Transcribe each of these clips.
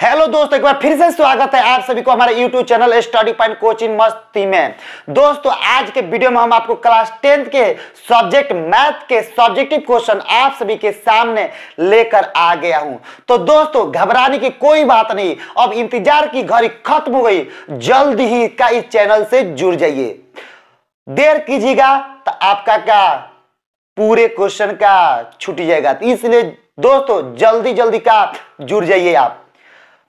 Hello दोस्तों, एक बार फिर से स्वागत है आप सभी को हमारे YouTube channel study point coaching मस्ती में। दोस्तों, आज के वीडियो में हम आपको क्लास 10th के सब्जेक्ट मैथ के सब्जेक्टिव क्वेश्चन आप सभी के सामने लेकर आ गया हूं। तो दोस्तों, घबराने की कोई बात नहीं, अब इंतजार की घड़ी खत्म हो गई। जल्द ही का इस चैनल से जुड़ जाइए। देर कीजिएगा तो आपका क्या पूरे क्वेश्चन का छूट जाएगा, इसलिए दोस्तों जल्दी का जुड़ जाइए आप।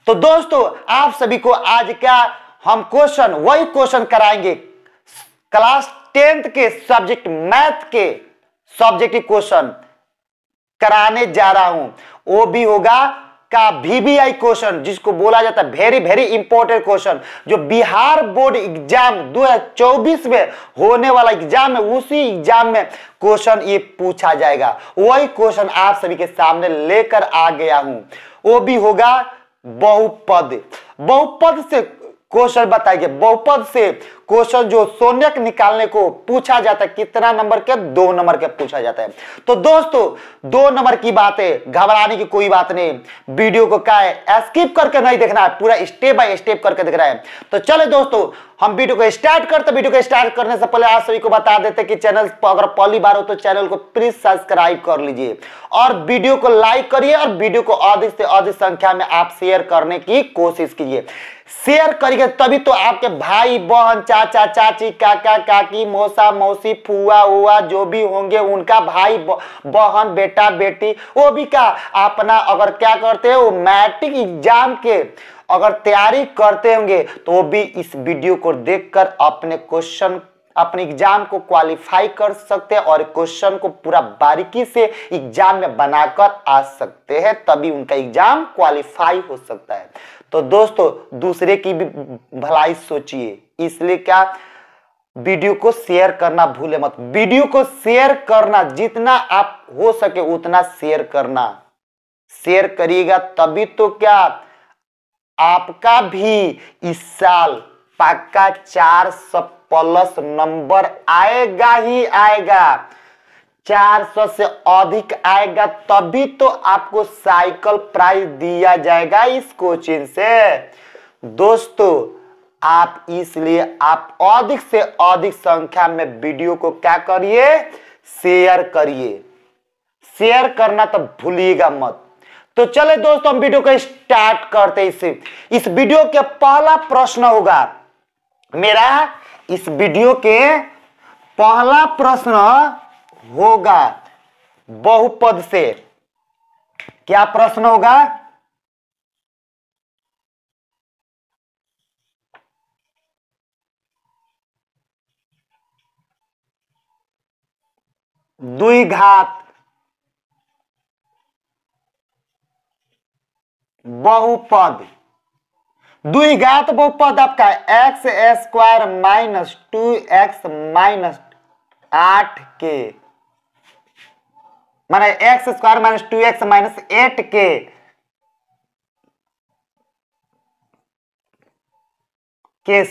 तो दोस्तों, आप सभी को आज क्या हम वही क्वेश्चन कराएंगे क्लास 10th के सब्जेक्ट मैथ के सब्जेक्टिव क्वेश्चन कराने जा रहा हूं। वो भी होगा का VBI क्वेश्चन, जिसको बोला जाता है वेरी इंपॉर्टेंट क्वेश्चन, जो बिहार बोर्ड एग्जाम 2024 में होने वाला एग्जाम है, उसी एग्जाम में क्वेश्चन ये पूछा जाएगा। वही क्वेश्चन आप सभी के सामने लेकर आ गया हूं। वो भी होगा बहुपद से क्वेश्चन बताइए। बहुपद से क्वेश्चन जो शून्यक निकालने को पूछा जाता है, कितना नंबर के? 2 नंबर के पूछा जाता है। तो दोस्तों, 2 नंबर की बात है, घबराने की कोई बात नहीं। वीडियो को क्या है, स्किप करके नहीं देखना है, पूरा स्टेप बाय स्टेप करके देखना है। तो चले दोस्तों, हम वीडियो को स्टार्ट करते। वीडियो को स्टार्ट करने से पहले आप सभी को बता देते कि चैनल पर अगर पहली बार हो तो चैनल को प्लीज सब्सक्राइब कर लीजिए और वीडियो को लाइक करिए और वीडियो को अधिक से अधिक संख्या में आप शेयर करने की कोशिश कीजिए। शेयर करिए तभी तो आपके भाई बहन, चाचा चाची, काका काकी, मौसा मौसी, फुआ उआ जो भी होंगे, उनका भाई बहन, बेटा बेटी, वो भी क्या अपना अगर क्या करते हैं, वो मैट्रिक एग्जाम के अगर तैयारी करते होंगे तो वो भी इस वीडियो को देखकर अपने एग्जाम को क्वालिफाई कर सकते हैं और क्वेश्चन को पूरा बारीकी से एग्जाम में बनाकर आ सकते हैं, तभी उनका एग्जाम क्वालिफाई हो सकता है। तो दोस्तों, दूसरे की भी भलाई सोचिए, इसलिए क्या वीडियो को शेयर करना भूले मत। वीडियो को शेयर करना जितना आप हो सके उतना शेयर करना। शेयर करिएगा तभी तो क्या आपका भी इस साल पक्का 400 प्लस नंबर आएगा ही आएगा। 400 से अधिक आएगा तभी तो आपको साइकिल प्राइज दिया जाएगा इस कोचिंग से। दोस्तों, आप इसलिए आप अधिक से अधिक संख्या में वीडियो को क्या करिए, शेयर करिए। शेयर करना तो भूलिएगा मत। तो चले दोस्तों, हम वीडियो को स्टार्ट करते हैं। इस वीडियो के पहला प्रश्न होगा मेरा, इस वीडियो के पहला प्रश्न होगा बहुपद से। क्या प्रश्न होगा? द्विघात बहुपद। द्विघात बहुपद आपका x² माइनस 2x माइनस 8 के माने x² माइनस 2x माइनस 8 के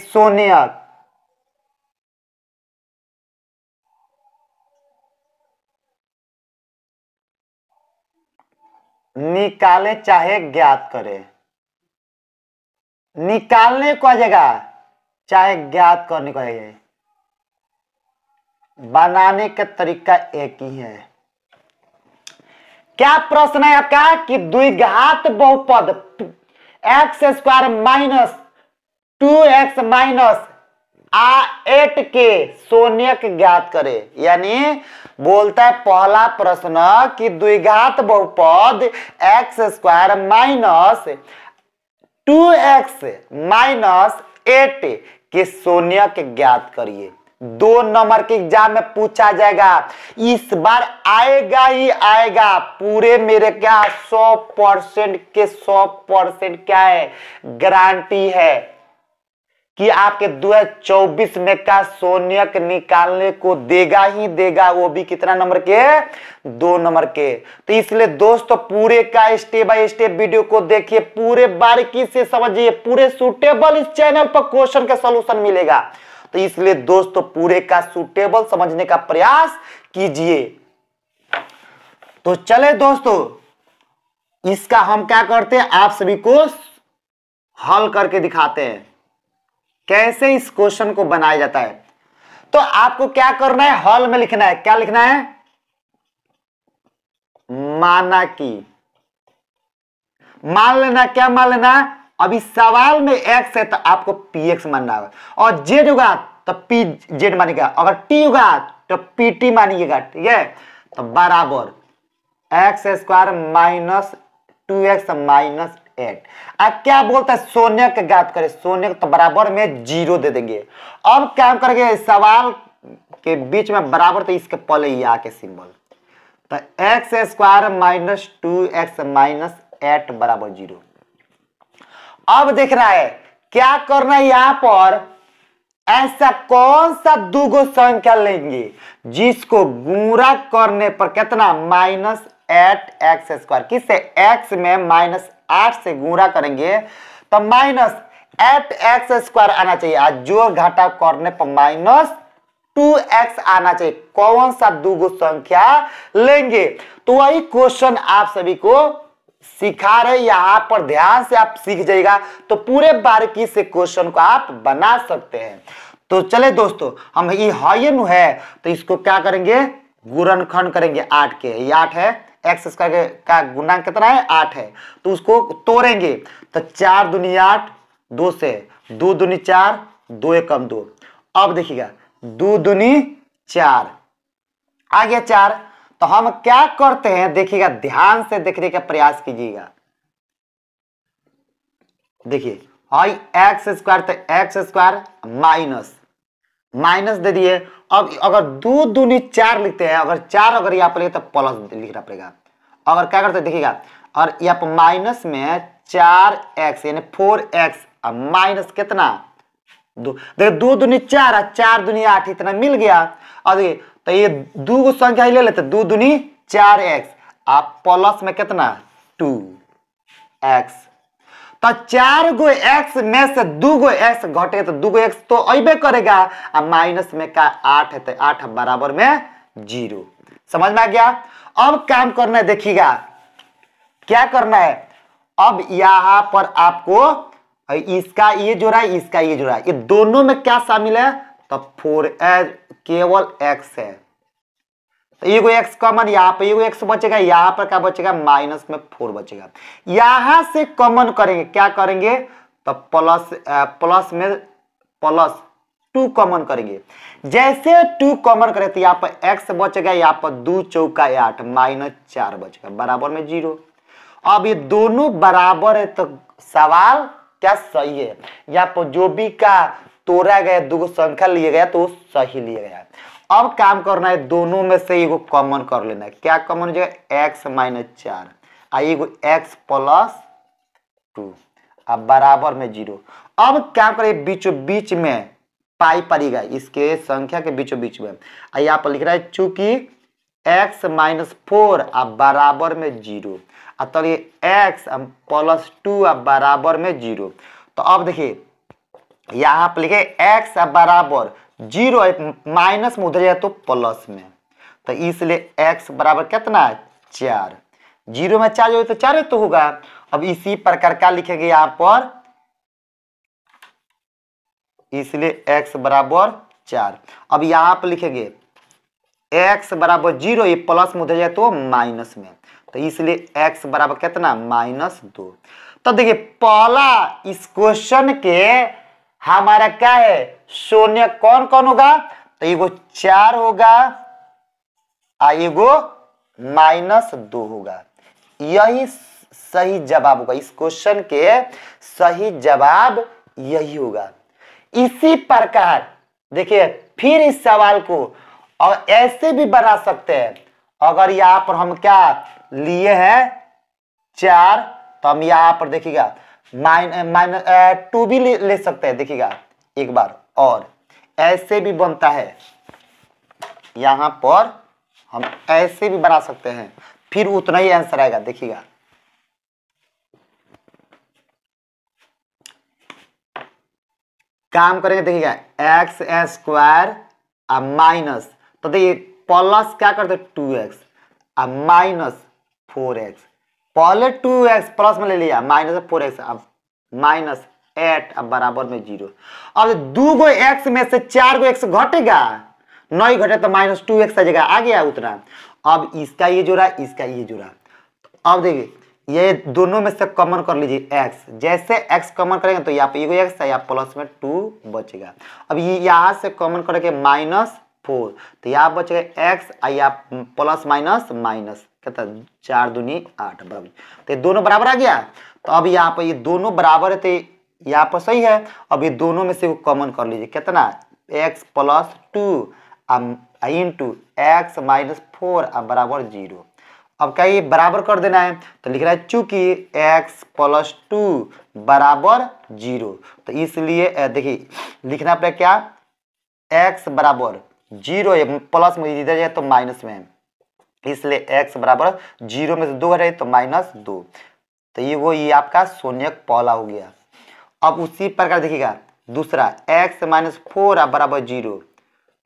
शून्यक निकाले चाहे ज्ञात करे। निकालने को आ जाएगा चाहे ज्ञात करने को आ जाएगा, बनाने का तरीका एक ही है। क्या प्रश्न है आपका कि द्विघात बहुपद x² माइनस 2x माइनस 8 के शून्यक ज्ञात करे। यानी बोलता है पहला प्रश्न कि द्विघात बहुपद x² माइनस 2x माइनस 8 के शून्यक ज्ञात करिए। 2 नंबर के एग्जाम में पूछा जाएगा, इस बार आएगा ही आएगा। पूरे मेरे क्या 100% के 100% क्या है, गारंटी है कि आपके 2024 में का शून्यक निकालने को देगा ही देगा। वो भी कितना नंबर के? 2 नंबर के। तो इसलिए दोस्तों, पूरे का स्टेप बाय स्टेप वीडियो को देखिए, पूरे बारीकी से समझिए, पूरे सूटेबल इस चैनल पर क्वेश्चन का सॉल्यूशन मिलेगा। तो इसलिए दोस्तों, पूरे का सूटेबल समझने का प्रयास कीजिए। तो चले दोस्तों, इसका हम क्या करते हैं, आप सभी को हल करके दिखाते हैं कैसे इस क्वेश्चन को बनाया जाता है। तो आपको क्या करना है, हल में लिखना है, क्या लिखना है, माना कि, मान लेना, क्या मान लेना, अभी सवाल में x है तो आपको px मानना होगा, और z होगा तो pz मानिएगा, अगर t होगा तो pt मानिएगा, ठीक है। तो बराबर x square minus 2x minus 8। अब क्या बोलता है, शून्य के ज्ञात करें, शून्य तो बराबर में 0 दे देंगे। अब क्या करेंगे, सवाल के बीच में बराबर तो इसके पहले ही आके सिंबल, तो x square minus 2x minus 8 बराबर 0। अब देखना है क्या करना है, यहां पर ऐसा कौन सा दूगो संख्या लेंगे जिसको गुणा करने पर कितना, माइनस 8x स्क्वायर, किससे, x में माइनस 8 से गुणा करेंगे तो माइनस 8x स्क्वायर आना चाहिए, आज जोड़ घाटा करने पर माइनस 2x आना चाहिए। कौन सा दूगो संख्या लेंगे, तो वही क्वेश्चन आप सभी को सिखा रहे, यहां पर ध्यान से आप सीख जाइएगा तो पूरे बारीकी से क्वेश्चन को आप बना सकते हैं। तो चले दोस्तों, हम ये है तो इसको क्या करेंगे, गुणनखंड करेंगे 8 के, ये 8 है, एक्स स्क्वायर का गुणांक कितना है, 8 है, तो उसको तोड़ेंगे तो 4 दूनी 8, 2 से 2 दूनी 4, 2 एकम 2। अब देखिएगा 2 दूनी 4 आ गया 4, तो हम क्या करते हैं, देखिएगा ध्यान से देखने का प्रयास कीजिएगा। देखिए हाई एक्स स्क्वायर, तो एक्स स्क्वायर माइनस माइनस दे दिए। अब अगर 2 दूनी 4 लिखते हैं, अगर 4 अगर यहाँ पर तो प्लस लिखना पड़ेगा। अगर क्या करते हैं देखिएगा, और यहाँ पर माइनस में 4x यानी 4x माइनस कितना 2, देखिए 2 दूनी 4, 4 दूनी 8, इतना मिल गया। और देखिए तो ये दो संख्या ले लेते, 2 दूनी 4x, आप प्लस में कितना 2x, तो 4 गो x में से 2 गो x घटेगा तो 2 गो x तो अबे करेगा, अब माइनस में का 8 है तो 8 बराबर में 0। समझ में आ गया। अब काम करना है, देखिएगा क्या करना है, अब यहां पर आपको इसका ये जोड़ा है, इसका ये जोड़ा है, ये दोनों में क्या शामिल है, तो 4 केवल x है, तो ये कोई x कॉमन, यहाँ पे ये कोई x बचेगा, यहाँ पर क्या बचेगा, माइनस में 4 बचेगा। यहां से कॉमन करेंगे, क्या करेंगे, तो प्लस में प्लस 2 कॉमन करेंगे। जैसे 2 कॉमन करें तो यहाँ पर x बचेगा, यहाँ पर 2 चौका 8 माइनस 4 बचेगा, बराबर में 0। अब ये दोनों बराबर है तो सवाल क्या सही है, यहाँ पर जो भी का तोड़ा गया, दो संख्या लिया गया तो सही लिया गया। अब काम करना है, दोनों में से एगो कॉमन कर लेना है, क्या कॉमन हो जाएगा, x माइनस 4 एगो x प्लस 2, अब बराबर में 0। अब क्या करें, बीचों बीच में पाई पड़ेगा, इसके संख्या के बीचों बीच में यहाँ पर लिख रहा है चूंकि x माइनस 4 अब बराबर में 0, तो ये x प्लस 2 अब बराबर में 0। तो अब देखिए यहाँ पर लिखे x अब बराबर 0, माइनस में उधर जाए तो प्लस में, तो इसलिए x बराबर कितना 4, 0 में 4 जो तो 4 तो होगा। अब इसी प्रकार का लिखेंगे यहाँ पर, इसलिए x बराबर 4। अब यहाँ पर लिखेंगे x बराबर 0, ये प्लस में उधर जाए तो माइनस में, तो इसलिए x बराबर कितना -2। तो देखिए पहला इस क्वेश्चन के हमारा क्या है, शून्य कौन कौन होगा, तो एगो 4 होगा, एगो -2 होगा। यही सही जवाब होगा, इस क्वेश्चन के सही जवाब यही होगा। इसी प्रकार देखिए फिर इस सवाल को और ऐसे भी बना सकते हैं। अगर यहाँ पर हम क्या लिए हैं 4, तो हम यहाँ पर देखिएगा -2 भी ले सकते हैं। देखिएगा एक बार और ऐसे भी बनता है, यहाँ पर हम ऐसे भी बना सकते हैं, फिर उतना ही आंसर आएगा। देखिएगा काम करेंगे, देखिएगा एक्स स्क्वायर अब माइनस, तो देखिए प्लस क्या करते 2x अब माइनस 4x, पहले 2x प्लस में ले लिया माइनस 4x अब माइनस 8 अब बराबर में 0। अब 2 गो x में से 4 गो x घटेगा, नहीं घटे तो -2x आ जाएगा, आ गया उतना। अब इसका ये जोड़ा, इसका ये जोड़ा, अब देखिए ये दोनों में से कॉमन कर लीजिए x, जैसे x कॉमन करेंगे तो यहाँ पे एगो x है, यहाँ प्लस में 2 बचेगा। अब ये यहाँ से कॉमन करेंगे -4 तो यहाँ बचेगा x, यहाँ प्लस माइनस माइनस कितना 4 दूनी 8 बराबर, तो ये दोनों बराबर आ गया। तो अब यहाँ पर ये दोनों बराबर है तो यहाँ पर सही है। अब ये दोनों में से कॉमन कर लीजिए, कितना x plus 2 into x minus 4 अब बराबर 0। अब क्या ये बराबर कर देना है तो लिख रहा है चूंकि x प्लस 2 बराबर 0, तो इसलिए देखिए लिखना पड़ेगा क्या, x बराबर 0 है, प्लस में इधर जाए तो माइनस में है, इसलिए x बराबर 0 में से 2 घटे तो -2, तो ये आपका शून्यक पहला हो गया। अब उसी प्रकार देखिएगा दूसरा x माइनस 4 बराबर 0,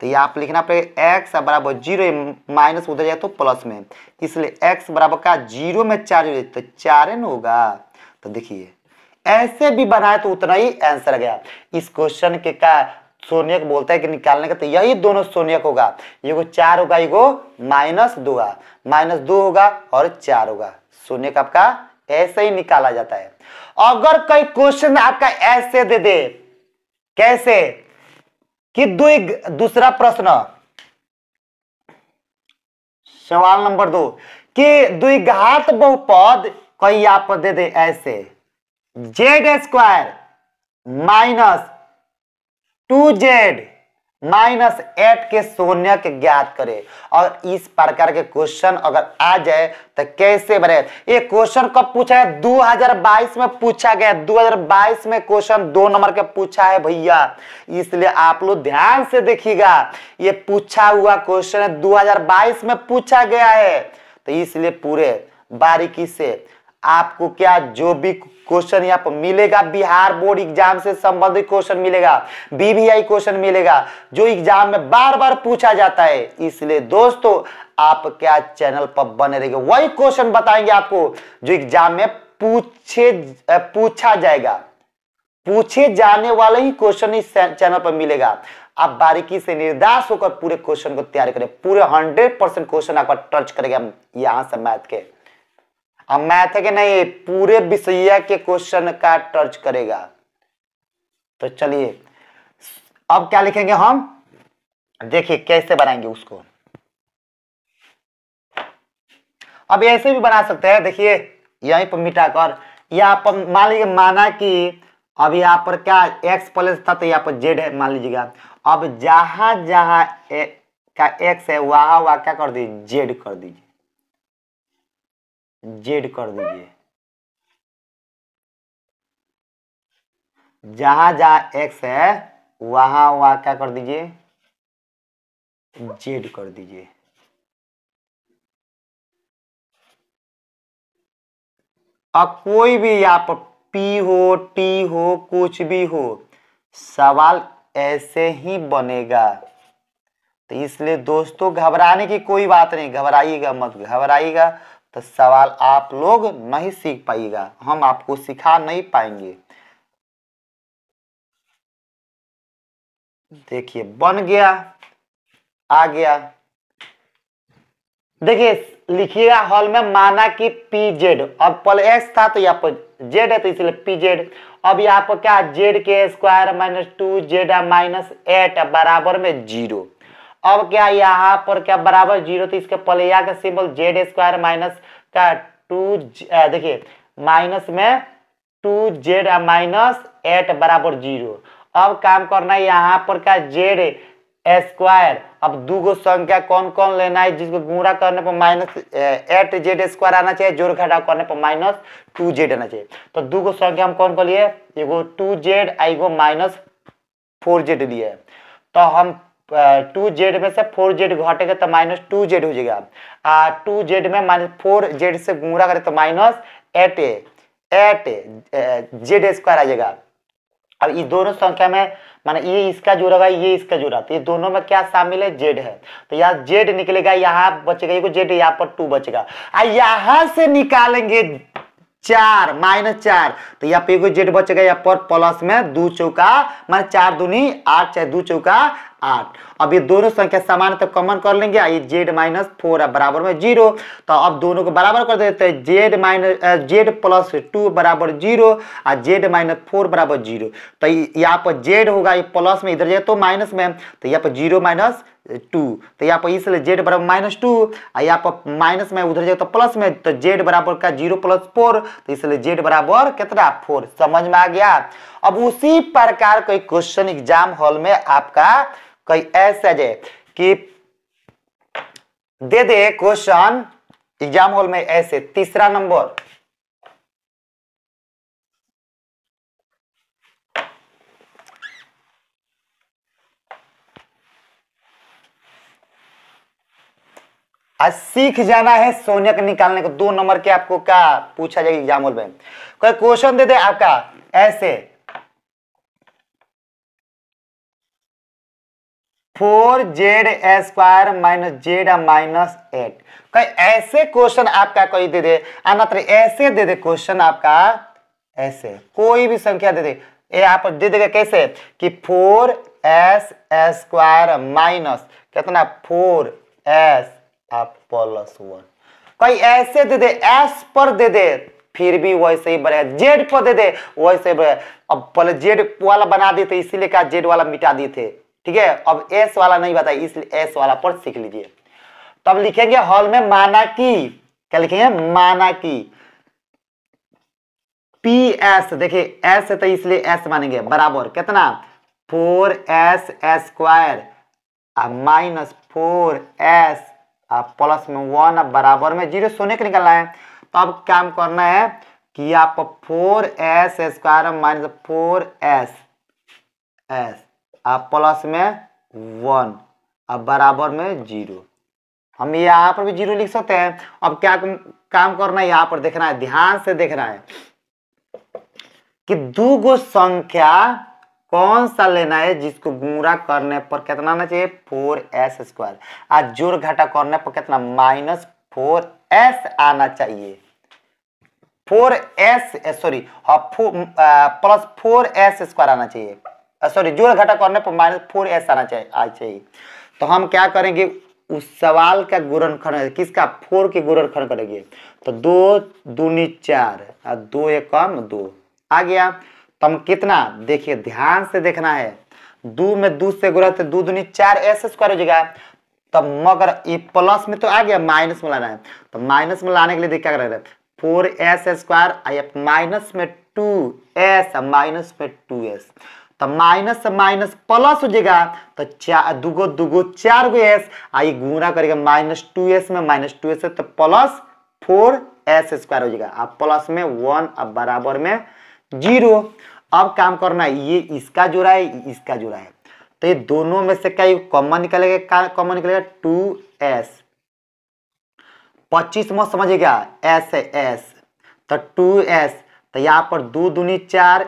तो ये आप लिखना पड़ेगा x बराबर 0, माइनस उधर जाए तो प्लस में, इसलिए x बराबर का 0 में 4 तो 4 है ना होगा। तो देखिए ऐसे भी बनाए तो उतना ही आंसर आ गया। इस क्वेश्चन के का शून्यक बोलता है कि निकालने का, तो यही दोनों शून्यक होगा, एगो 4 होगा, एगो -2 होगा और 4 होगा। शून्यक आपका ऐसे ही निकाला जाता है। अगर कोई क्वेश्चन आपका ऐसे दे दे, कैसे कि दूसरा प्रश्न सवाल नंबर 2 कि द्विघात बहुपद कोई यहाँ पर दे दे ऐसे z² माइनस 2z माइनस 8 के शून्यक ज्ञात करे। और इस प्रकार के क्वेश्चन अगर आ जाए तो कैसे बने। ये क्वेश्चन कब पूछा है, 2022 में पूछा गया। 2022 में क्वेश्चन 2 नंबर का पूछा है भैया, इसलिए आप लोग ध्यान से देखिएगा। ये पूछा हुआ क्वेश्चन है, 2022 में पूछा गया है, तो इसलिए पूरे बारीकी से आपको क्या जो भी क्वेश्चन यहाँ पर मिलेगा, बिहार बोर्ड एग्जाम से संबंधित क्वेश्चन मिलेगा, बीबीआई क्वेश्चन मिलेगा, जो एग्जाम में बार बार पूछा जाता है। इसलिए दोस्तों आप क्या चैनल पर बने रहिए, वही क्वेश्चन बताएंगे आपको जो एग्जाम में पूछा जाएगा। पूछे जाने वाले ही क्वेश्चन इस चैनल पर मिलेगा। आप बारीकी से निर्दास होकर पूरे क्वेश्चन को तैयार करें, पूरे 100% क्वेश्चन आपका टच करेगा यहां से मैथ के। अब मैथ है कि नहीं, पूरे विषय के क्वेश्चन का टच करेगा। तो चलिए अब क्या लिखेंगे हम, देखिए कैसे बनाएंगे उसको। अब ऐसे भी बना सकते हैं, देखिए यहीं पर मिटाकर यहाँ पर मान लीजिए, माना कि अब यहाँ पर क्या x प्लस था तो यहाँ पर z है मान लीजिएगा। अब जहां जहां का x है वहां वहां क्या कर दीजिए, z कर दीजिए, z कर दीजिए। जहां जहां x है वहां वहां क्या कर दीजिए, z कर दीजिए। अब कोई भी यहाँ पर p हो t हो कुछ भी हो, सवाल ऐसे ही बनेगा। तो इसलिए दोस्तों घबराने की कोई बात नहीं, घबराइएगा मत, घबराइएगा तो सवाल आप लोग नहीं सीख पाइएगा, हम आपको सिखा नहीं पाएंगे। देखिए बन गया, आ गया। देखिए लिखिएगा हॉल में, माना कि pz, अब पहले x था तो यहाँ पर z है तो इसलिए pz। अब यहाँ पर क्या z के स्क्वायर माइनस 2z माइनस 8 बराबर में 0। अब क्या यहाँ पर क्या बराबर 0, तो इसके पहले यहाँ का सिंबल z² माइनस का 2, देखिए माइनस में 2z माइनस 8 बराबर 0। अब काम करना है यहाँ पर क्या z²। अब दो गो संख्या कौन कौन लेना है, जिसको गुणा करने पर -8z² आना चाहिए, जोड़ घटाव करने पर -2z आना चाहिए। तो दो गो संख्या हम कौन को लिए, एगो 2z एगो -4z लिए। तो हम 2z में से 4z घटेगा तो -2z हो जाएगा। 2z में -4z से गुणा करें तो -8z² आ जाएगा। अब ये दोनों संख्या में माने ये इसका जोड़ा, ये इसका जोड़ा, तो ये दोनों में क्या शामिल है, z है। तो यहाँ z निकलेगा, यहाँ बचेगा एगो z, यहाँ पर 2 बचेगा। यहाँ से निकालेंगे 4 -4, तो यहाँ पे एगो जेड बचेगा यहाँ पर प्लस में 2 चौका मान 4 दूनी 8 चाहे 2 चौका 8। अब ये दोनों संख्या समान है तो कॉमन कर लेंगे, ये जेड -4 है बराबर में 0। तो अब दोनों को बराबर कर देते हैं, जेड प्लस 2 बराबर 0 और जेड -4 बराबर 0। तो यहाँ पर जेड होगा ये प्लस में, इधर जाए तो माइनस में, तो यहाँ पर 0 -2, तो यहाँ पर इसलिए जेड बराबर -2 और यहाँ पर माइनस में, उधर जाए तो प्लस में, तो जेड बराबर का 0 + 4, तो इसलिए जेड बराबर कितना 4। समझ में आ गया। अब उसी प्रकार कोई क्वेश्चन एग्जाम हॉल में आपका कोई ऐसा है कि दे दे क्वेश्चन एग्जाम हॉल में ऐसे, तीसरा नंबर आज सीख जाना है शून्यक निकालने को। 2 नंबर के आपको क्या पूछा जाएगा एग्जाम हॉल में, कोई क्वेश्चन दे दे आपका ऐसे 4z² - z -8, कोई ऐसे क्वेश्चन आपका कोई दे दे, अन्यत्र ऐसे दे दे क्वेश्चन आपका, ऐसे कोई भी संख्या दे दे, ये आप दे देगा कैसे कि 4s² माइनस कितना 4s + 1, कोई ऐसे दे दे, s पर दे दे फिर भी वैसे ही बढ़ेगा, जेड पर दे दे वैसे ही बढ़ेगा। अब पहले जेड वाला बना दिए थे इसीलिए क्या जेड वाला मिटा दिए थे, ठीक है। अब एस वाला नहीं बताया इसलिए एस वाला पर सीख लीजिए। तब लिखेंगे हॉल में माना कि, क्या लिखेंगे माना कि पी एस, देखिए एस है तो इसलिए एस मानेंगे बराबर कितना 4s² -4s प्लस में 1 बराबर में 0, सोने का निकालना है। तो अब काम करना है कि आप 4s² -4s आप प्लस में 1 अब बराबर में 0, हम यहाँ पर भी 0 लिख सकते हैं। अब क्या काम करना है, यहाँ पर देखना है, ध्यान से देखना है कि 2 गो संख्या कौन सा लेना है जिसको गुणा करने पर कितना आना चाहिए 4s², आज जोड़ घटा करने पर कितना -4s आना चाहिए, 4s सॉरी प्लस 4s² आना चाहिए, सॉरी जोड़ घटा करने पर -4s आना चाहिए। तो हम क्या करेंगे उस सवाल का गुणनखंड किसका 4 के गुणनखंड करेंगे, तो 2 दूनी 4 और 2 एकम 2 आ गया। तो हम कितना देखिए ध्यान से देखना है, 2 में 2 से गुणा तो 2 दूनी 4s² हो जाएगा। तब मगर ये प्लस में तो आ गया, माइनस में लाना है, तो माइनस में लाने के लिए देखा कर 4s² माइनस में 2s माइनस में 2s, तो माइनस से माइनस प्लस हो जाएगा, तो 2 4 गो s आई गुणा करेगा -2s में -2s से, तो प्लस 4s² हो जाएगा, अब प्लस में 1 अब बराबर में 0। अब काम करना है, ये इसका जोड़ा है इसका जोड़ा है, तो ये दोनों में से क्या कॉमन निकलेगा, कॉमन निकलेगा 2s, 25 मत समझिएगा s है s, तो 2s, तो यहाँ पर 2 दूनी 4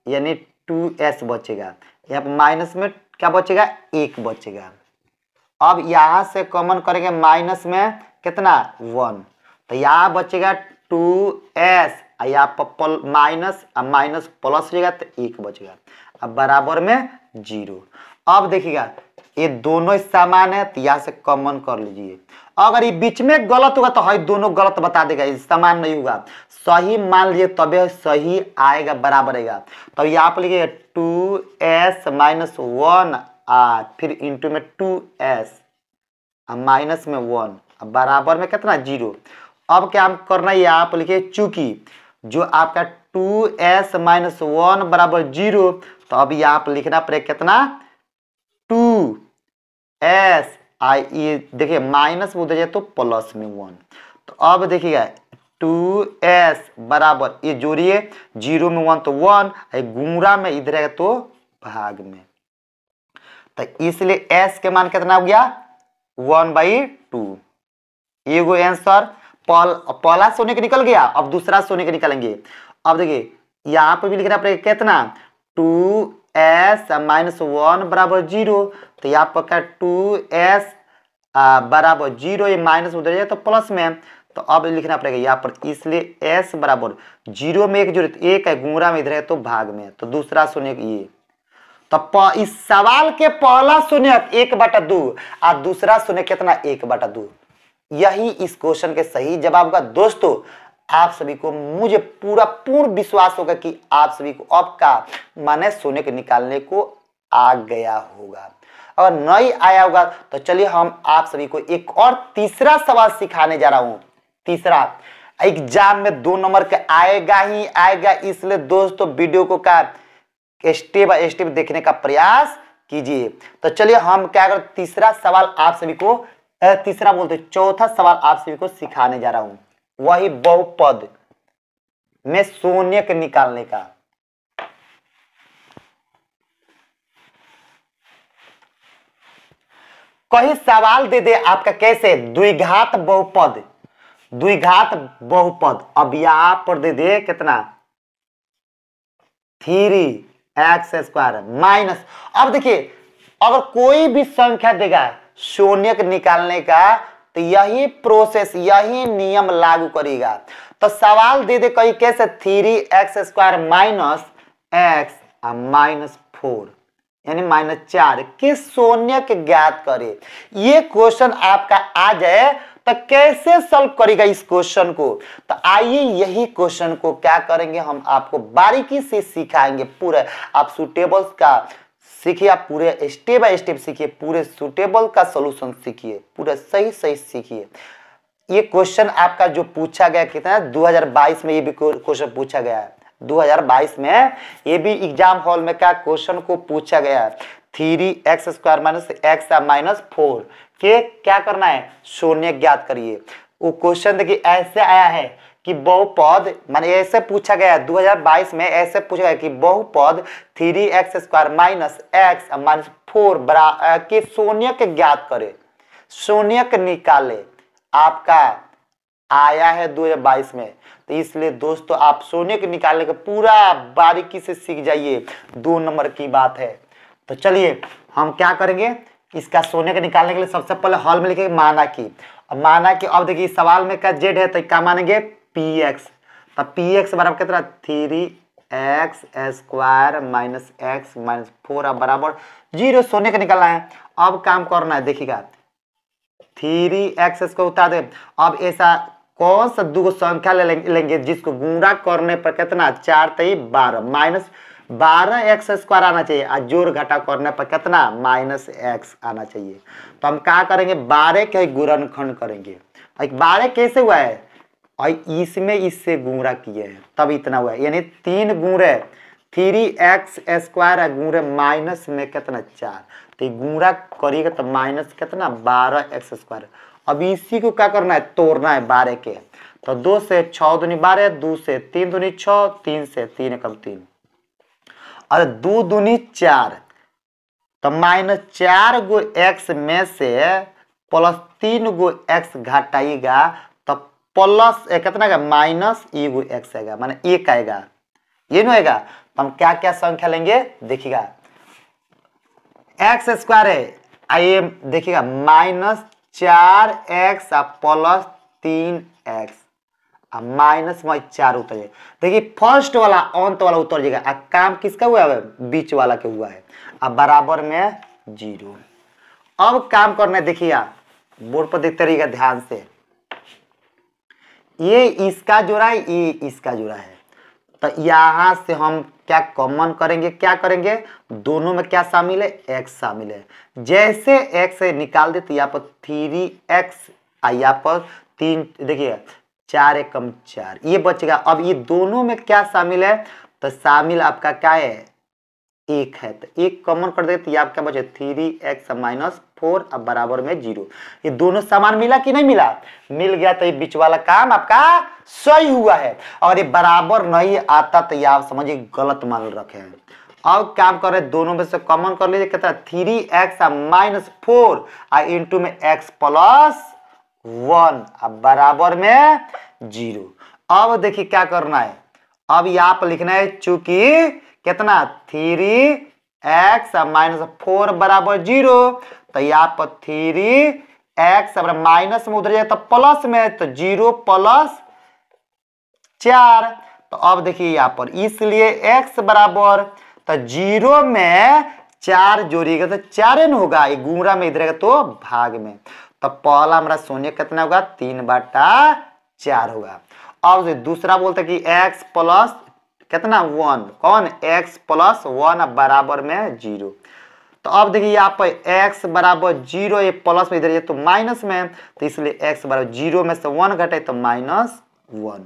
यानी 2s बचेगा, यहाँ पर माइनस में क्या बचेगा 1 बचेगा। अब यहाँ से कॉमन करेंगे माइनस में कितना 1, तो यहाँ बचेगा 2s, यहाँ पर माइनस माइनस प्लस हो जाएगा तो 1 बचेगा, अब बराबर में 0। अब देखिएगा ये दोनों समान है तो यहाँ से कॉमन कर लीजिए, अगर ये बीच में गलत होगा तो है दोनों गलत बता देगा, ये समान नहीं होगा, सही मान लीजिए तबे सही आएगा बराबर आएगा। तो यहाँ पर लिखिए 2s - 1 फिर इंटू में 2s माइनस में 1 बराबर में कितना 0। अब क्या करना है, यहाँ पर लिखिए चूंकि जो आपका 2s - 1 बराबर 0, तो अब यहाँ पर लिखना पड़ेगा कितना 2s ये देखिए माइनस में उधर जाए तो प्लस में 1, तो अब देखिएगा 2s बराबर ये जोड़िए 0 में 1 तो 1, गुणा में इधर है तो भाग में, तो इसलिए s के मान कितना हो गया 1/2। ये वो आंसर पहला सोने के निकल गया, अब दूसरा सोने के निकलेंगे। अब देखिए यहाँ पर भी लिखना पड़ेगा कितना 2s - 1 बराबर 0, तो यहाँ पर क्या 2s बराबर 0, ये माइनस उधर जाए तो प्लस में, तो अब लिखना पड़ेगा यहाँ पर, इसलिए s बराबर 0 में 1 जोड़े तो 1 है, गुणा में इधर है तो भाग में है, तो दूसरा शून्य ये। तो इस सवाल के पहला शून्य 1/2 और दूसरा शून्य कितना 1/2, यही इस क्वेश्चन के सही जवाब का। दोस्तों आप सभी को मुझे पूर्ण विश्वास होगा कि आप सभी को अब का माने शून्य के निकालने को आ गया होगा। अगर नहीं आया होगा तो चलिए हम आप सभी को एक और तीसरा सवाल सिखाने जा रहा हूं। तीसरा एग्जाम में 2 नंबर का आएगा ही आएगा, इसलिए दोस्तों वीडियो को का स्टेप बाय स्टेप देखने का प्रयास कीजिए। तो चलिए हम क्या कर तीसरा सवाल आप सभी को तीसरा बोलते चौथा सवाल आप सभी को सिखाने जा रहा हूं, वही बहुपद में शून्य निकालने का। कहीं सवाल दे दे आपका कैसे द्विघात बहुपद, द्विघात बहुपद, अब यहां पर दे दे कितना 3x² माइनस, अब देखिए अगर कोई भी संख्या देगा शून्य निकालने का तो यही प्रोसेस यही नियम लागू करेगा। तो सवाल दे दे कहीं कैसे 3x² माइनस x -4 यानी -4 के शून्य के ज्ञात करे। ये क्वेश्चन आपका आ जाए तो कैसे सॉल्व करेगा इस क्वेश्चन को, तो आइए यही क्वेश्चन को क्या करेंगे हम आपको बारीकी से सिखाएंगे। पूरे आप सुटेबल्स का सीखिए, आप पूरे स्टेप बाय स्टेप सीखिए, पूरे सुटेबल का सॉल्यूशन सीखिए, पूरे सही सीखिए। ये क्वेश्चन आपका जो पूछा गया कितना 2022 में ये भी क्वेश्चन पूछा गया है, 2022 में ये भी एग्जाम हॉल में क्या क्वेश्चन को पूछा गया है 3x² माइनस x -4 के क्या करना है शून्य ज्ञात करिए। वो क्वेश्चन देखिए ऐसे आया है कि बहुपद माने ऐसे पूछा गया 2022 में ऐसे पूछा गया कि बहुपद 3x² माइनस x -4 के शून्य के ज्ञात करे, शून्य के निकाले। आपका आया है 2022 में, तो इसलिए दोस्तों आप शून्य के निकालने का पूरा बारीकी से सीख जाइए, 2 नंबर की बात है। तो चलिए हम क्या करेंगे इसका शून्य के निकालने के लिए सबसे पहले हॉल में लिखेंगे माना कि, अब देखिए सवाल में क्या z है तो क्या मानेंगे px, तो px बराबर कितना 3x² माइनस x -4 बराबर 0, शून्य का निकालना है। अब काम करना है देखिएगा 3x को उतार दे। अब ऐसा कौन सा 2 संख्या लेंगे जिसको गुणा करने पर कितना 4 3 12 माइनस 12x² आना चाहिए और जोड़ घटा करने पर कितना -x आना चाहिए। तो हम क्या करेंगे 12 के गुणनखंड करेंगे। 12 कैसे हुआ है और इसमें इससे गुणा किए हैं तब इतना हुआ है, यानी 3 गुणे 3x² गुणे माइनस में कितना 4, तो गुणा करिएगा तो माइनस कितना 12x²। अब इसी को क्या करना है तोड़ना है 12 के, तो 2 से 6 दूनी 12, 2 से 3 दूनी 6, 3 से 3 कम 3 और 2 दूनी 4, तो -4 गो x में से +3 गो x घटाइएगा तो प्लस कितना का माइनस गो x आएगा, माने 1 आएगा, ये नहीं आएगा। तो हम क्या क्या संख्या लेंगे देखिएगा x² है आइए देखिएगा -4x + 3x माइनस में 4 उतर जाएगा। देखिए फर्स्ट वाला अंत वाला उतर जाएगा, काम किसका हुआ है बीच वाला के हुआ है, अब बराबर में 0। अब काम करना है देखिए बोर्ड पर देखते रहिएगा ध्यान से, ये इसका जोड़ा है ये इसका जोड़ा है, तो यहां से हम क्या कॉमन करेंगे, क्या करेंगे दोनों में क्या शामिल है x शामिल है। जैसे x से निकाल दे तो यहाँ पर 3x यहाँ पर 3 देखिए 4 1 कम 4 ये बचेगा। अब ये दोनों में क्या शामिल है तो शामिल आपका क्या है 1 है, तो 1 कॉमन कर दे तो ये आपका बचे 3x -4 अब बराबर में 0। ये दोनों समान मिला कि नहीं मिला, मिल गया तो ये बीच वाला काम आपका सही हुआ है। और ये बराबर नहीं आता तो ये आप समझिए गलत मान रखे हैं। अब काम कर रहे दोनों में से कॉमन कर लीजिए कितना 3x -4 इंटू में x +1 अब बराबर में 0। अब देखिए क्या करना है, अब यहाँ पर लिखना है चूंकि कितना 3x -4 बराबर 0, तो यहाँ पर 3 x बराबर माइनस में उधर जाए तो प्लस में, तो 0 प्लस 4। तो अब देखिए यहाँ पर इसलिए x बराबर, तो 0 में 4 जोड़िएगा तो 4 न होगा, ये गुणा में इधर तो भाग में। तो पहला हमारा शून्य कितना होगा 3/4 होगा। अब दूसरा बोलते कि x प्लस कितना 1, कौन x प्लस 1 बराबर में 0। तो अब देखिए यहाँ पर x बराबर 0, ये प्लस में इधर ये तो माइनस में, तो इसलिए x बराबर 0 में से 1 घटे तो -1।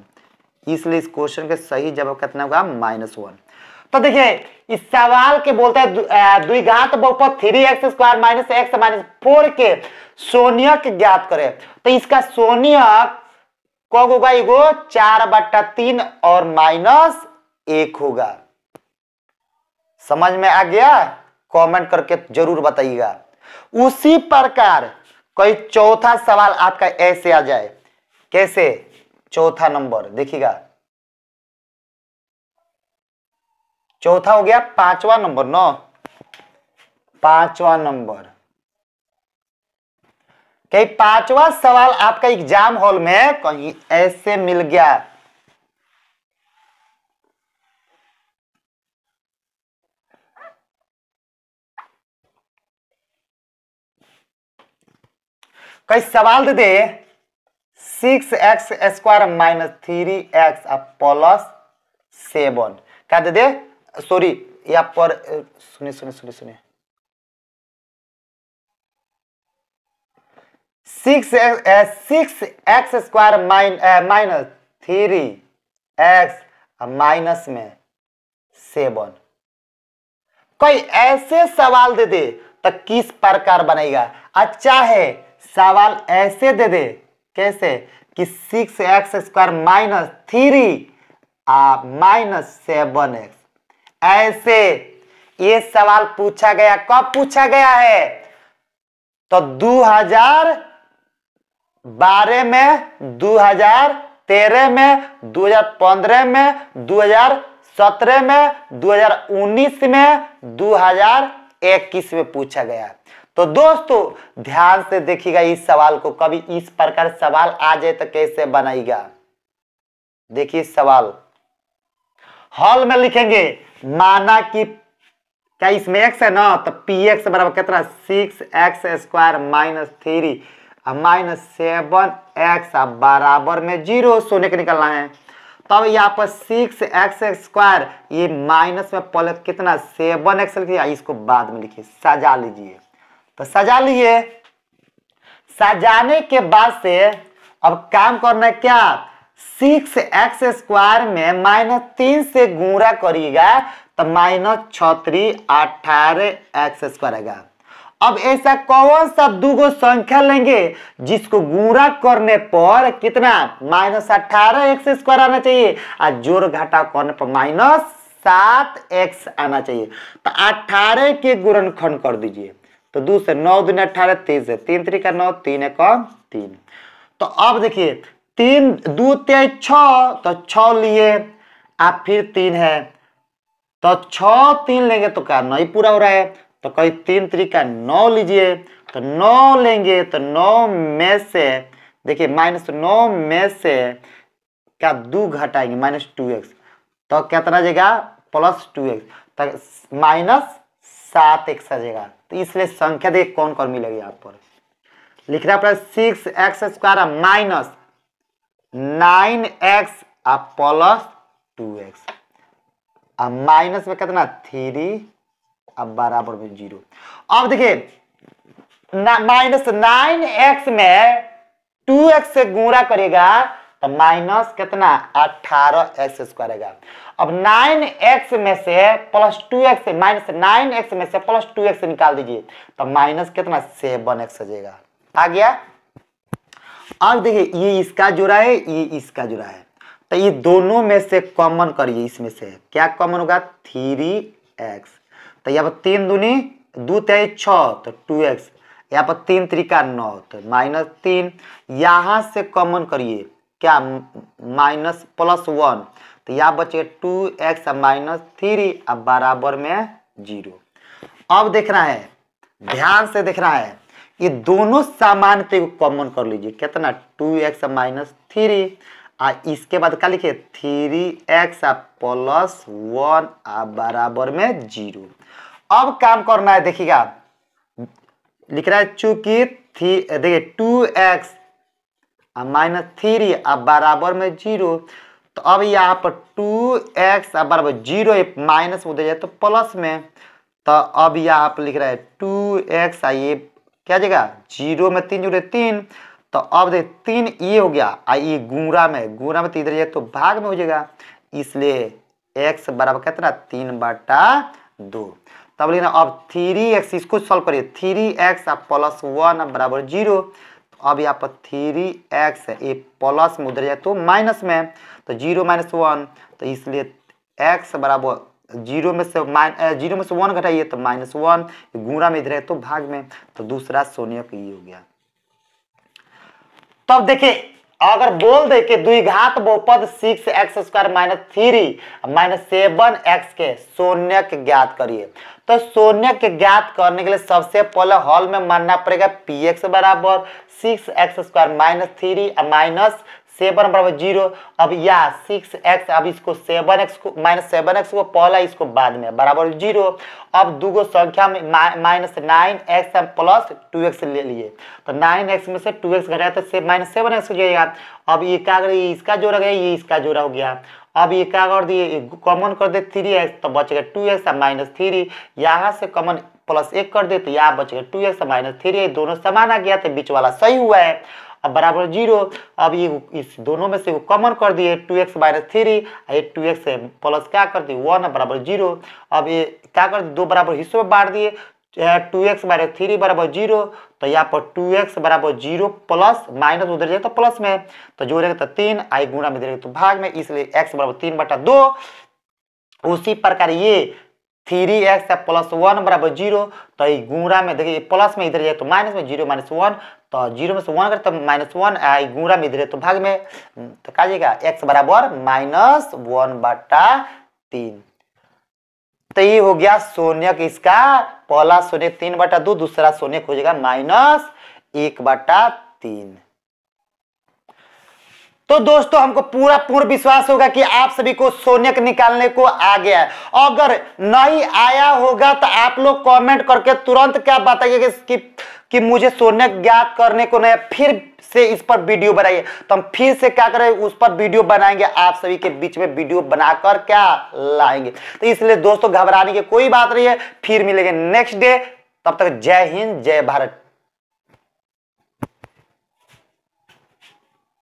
इसलिए इस क्वेश्चन के सही जवाब कितना होगा -1। तो देखिए इस सवाल के बोलते हैं द्विघात बहुपद 3x² - x - 4 के शून्यक ज्ञात करें। तो इसका शून्यक कब होगा, एगो 4/3 और -1 होगा। समझ में आ गया? कमेंट करके जरूर बताइएगा। उसी प्रकार कोई चौथा सवाल आपका ऐसे आ जाए, कैसे? चौथा नंबर देखिएगा, चौथा हो गया 5वां नंबर न, 5वां नंबर। कहीं 5वां सवाल आपका एग्जाम हॉल में कहीं ऐसे मिल गया, कई सवाल दे दे 6x² - 3x + 7, क्या दे दे? सॉरी यहाँ पर सुनिए 6x² - 3x माइनस में 7। कोई ऐसे सवाल दे दे तो किस प्रकार बनेगा? अच्छा है सवाल ऐसे दे दे, कैसे कि 6x² - 3 -7x, ऐसे ये सवाल पूछा गया। कब पूछा गया है? तो 2012 में, 2013 में, 2015 में, 2017 में, 2019 में, 2021 में पूछा गया। तो दोस्तों ध्यान से देखिएगा इस सवाल को, कभी इस प्रकार सवाल आ जाए तो कैसे बनाएगा। देखिए सवाल हॉल में लिखेंगे, माना कि क्या इसमें x है ना, तो px बराबर कितना 6x² - 3 -7x बराबर में 0, सोने के निकलना है। तो अब यहाँ पर 6x², ये माइनस में पहले कितना 7x लिखिए, इसको बाद में लिखिए, सजा लीजिए। तो सजा लिए, सजाने के बाद से अब काम करना है क्या, 6x² में -3 से गुणा करिएगा तो -6×3 18x² आएगा। अब ऐसा कौन सा दूगो संख्या लेंगे जिसको गुणा करने पर कितना -18x² आना चाहिए, और जोड़ घटा करने पर -7x आना चाहिए। तो 18 के गुणनखंड कर दीजिए, तो 2 से 9 दूनी 18, 3 से 3 3 का 9, 3 1 3। तो अब देखिए 3 2 3 6, तो 6 लिए, आप फिर 3 है, तो 6 3 लेंगे तो क्या 9 ही पूरा हो रहा है। तो कहीं 3 3 का 9 लीजिए, तो 9 लेंगे तो 9 में से देखिए -9 में से क्या 2 घटाएंगे -2x, तो कितना जाएगा +2x, तो -7x आ जाएगा। तो इसलिए संख्या देखिए कौन कौन मिलेगी यहाँ पर, लिखना पड़ेगा 6x² - 9x +2x, अब माइनस में कितना 3 अब बराबर में 0। अब देखिए -9x में 2x से गुणा करेगा तो माइनस कितना 18x² आएगा। अब 9x में से +2x से -9x में से +2x निकाल दीजिए तो माइनस कितना 7x आ जाएगा। आ गया। अब देखिए ये इसका जोड़ा है, ये इसका जोड़ा है, तो ये दोनों में से कॉमन करिए, इसमें से क्या कॉमन होगा 3x। तो यहाँ पर 3 दूनी 2 3 6, तो 2x, यहाँ पर 3 3 का 9, तो -3, यहाँ से कॉमन करिए क्या -+1, तो यहाँ बचे 2x -3 अब बराबर में 0। अब देखना है, ध्यान से देखना है ये दोनों सामान्य को कॉमन कर लीजिए, कितना 2x माइनस 3 इसके बाद क्या लिखे 3x प्लस 1 बराबर में 0। अब काम करना है, देखिएगा लिख रहा है चूंकि देखिए 2x माइनस 3 बराबर में 0, तो अब यहाँ पर 2x बराबर 0 माइनस उधर जाए तो प्लस में, तो अब यहाँ पर लिख रहा है 2x ये क्या जगह 0 में 3 जुड़े 3, तो अब देख 3 ये हो गया ये गुणा में तो इधर जाए तो भाग में हो जाएगा, इसलिए x बराबर कितना 3/2। तब लिखना अब 3x इसको सॉल्व करिए 3x प्लस 1 बराबर 0, तो अब यहाँ पर 3x ये प्लस में उधर जाए तो माइनस में, तो 0 माइनस 1, तो इसलिए x बराबर 0 में से 1 घटाइए तो -1, गुणा में इधर है तो भाग में, तो दूसरा शून्यक ये हो गया। तब देखिए अगर बोल दे कि द्विघात बहुपद 6x² माइनस 3 माइनस 7x के शून्यक ज्ञात करिए, तो शून्यक ज्ञात करने के लिए सबसे पहले हॉल में मानना पड़ेगा px बराबर 6x² माइनस 3 माइनस 7 बराबर 0। अब या 6x अब इसको 7x को माइनस 7x को पहला इसको बाद में बराबर 0। अब दूगो संख्या में माइनस 9x प्लस 2x ले लिए, तो 9x में से 2x घटाया तो माइनस 7x हो जाएगा। अब ये क्या करें इसका जोड़ा गया ये इसका जोड़ा हो गया। अब ये क्या कर दिए कॉमन कर दे 3x, तो बचेगा 2x माइनस 3, यहाँ से कॉमन प्लस 1 कर दे तो यहाँ बचेगा 2x माइनस 3, दोनों समान आ गया तो बीच वाला सही हुआ है। अब बराबर 0, अब ये इस दोनों में से कॉमन कर दिए 2x माइनस 3, ये 2x से प्लस क्या कर दिए 1 बराबर 0। अब ये क्या कर दिए 2 बराबर हिस्सों में बांट दिए 2x माइनस 3 बराबर 0, तो यहाँ पर 2x बराबर 0 प्लस माइनस उधर जाए तो प्लस में, तो जोड़ेगा तो 3 आई गुणा में देगा तो भाग में, इसलिए x बराबर 3/2। उसी प्रकार ये 3x प्लस 1 बराबर 0, तो ये गुणा में देखिए प्लस में इधर जाए तो माइनस में 0 माइनस 1, तो 0 में से 1 करते तो -1 आई गुणा में इधर तो भाग में, तो क्या जाएगा x बराबर -1/3। तो ये हो गया शून्यक, इसका पहला शून्यक 3/2, दूसरा शून्यक हो जाएगा -1/3। तो दोस्तों हमको पूर्ण विश्वास होगा कि आप सभी को शून्यक निकालने को आ गया है। अगर नहीं आया होगा तो आप लोग कमेंट करके तुरंत क्या बताइए कि मुझे शून्यक ज्ञात करने को नहीं, फिर से इस पर वीडियो बनाइए, तो हम फिर से क्या करें उस पर वीडियो बनाएंगे, आप सभी के बीच में वीडियो बनाकर क्या लाएंगे। तो इसलिए दोस्तों घबराने की कोई बात नहीं है, फिर मिलेंगे नेक्स्ट डे, तब तक जय हिंद जय भारत।